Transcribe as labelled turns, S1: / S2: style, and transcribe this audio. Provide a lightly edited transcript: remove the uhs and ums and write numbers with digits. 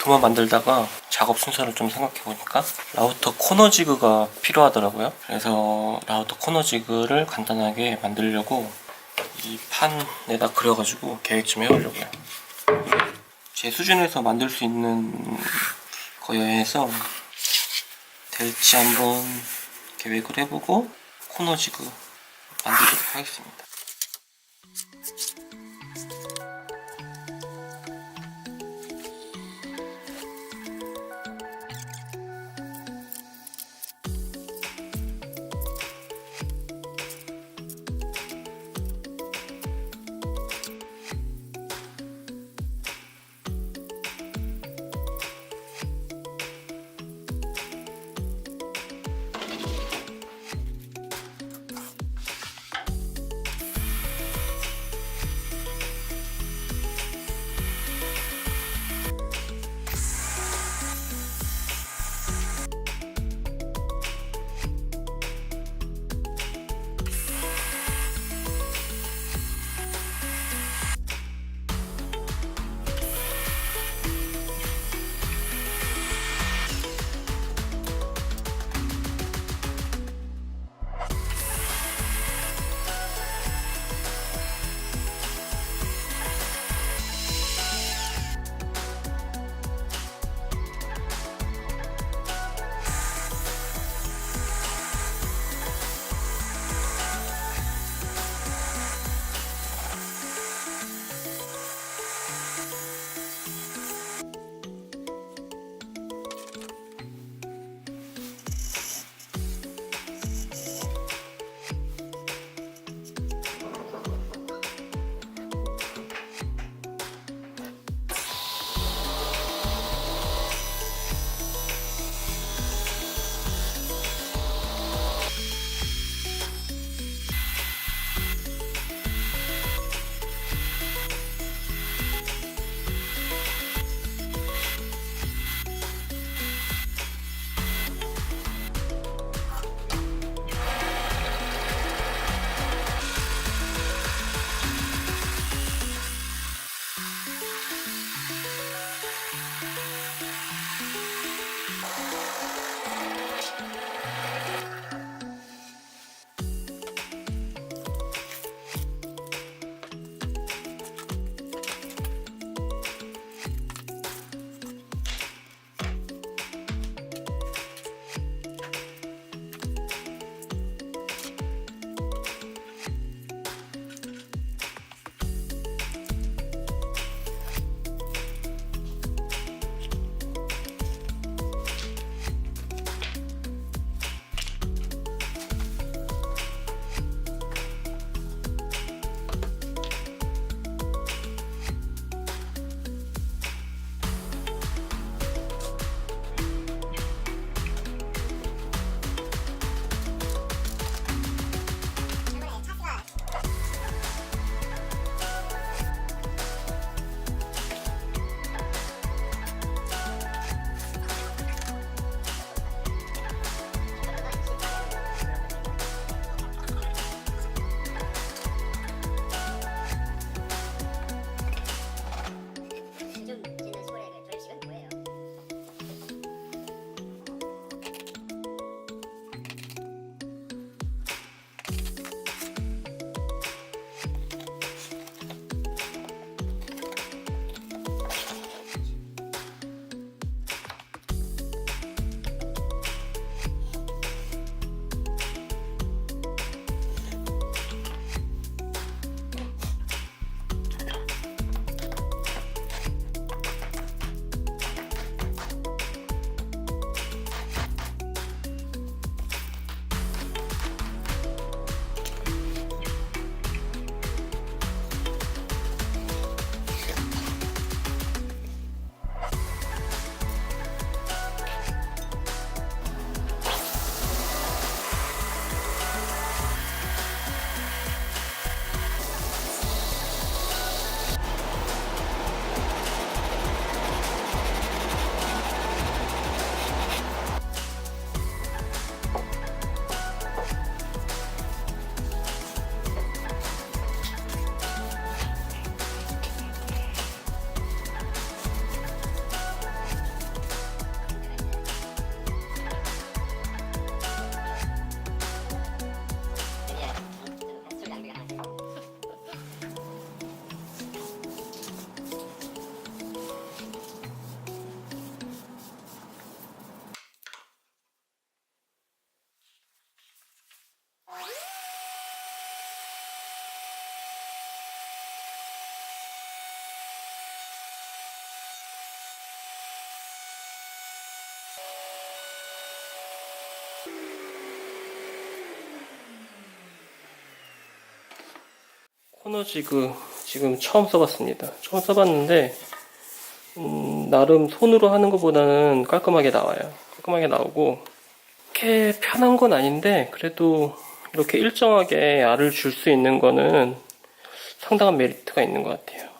S1: 도마 만들다가 작업 순서를 좀 생각해보니까 라우터 코너 지그가 필요하더라고요. 그래서 라우터 코너 지그를 간단하게 만들려고 이 판에다 그려가지고 계획 좀 해보려고요. 제 수준에서 만들 수 있는 거여야 해서 될지 한번 계획을 해보고 코너 지그 만들도록 하겠습니다. 코너지그 지금 처음 써봤습니다. 처음 써봤는데 나름 손으로 하는 것보다는 깔끔하게 나와요. 깔끔하게 나오고 그렇게 편한 건 아닌데 그래도 이렇게 일정하게 알을 줄 수 있는 거는 상당한 메리트가 있는 것 같아요.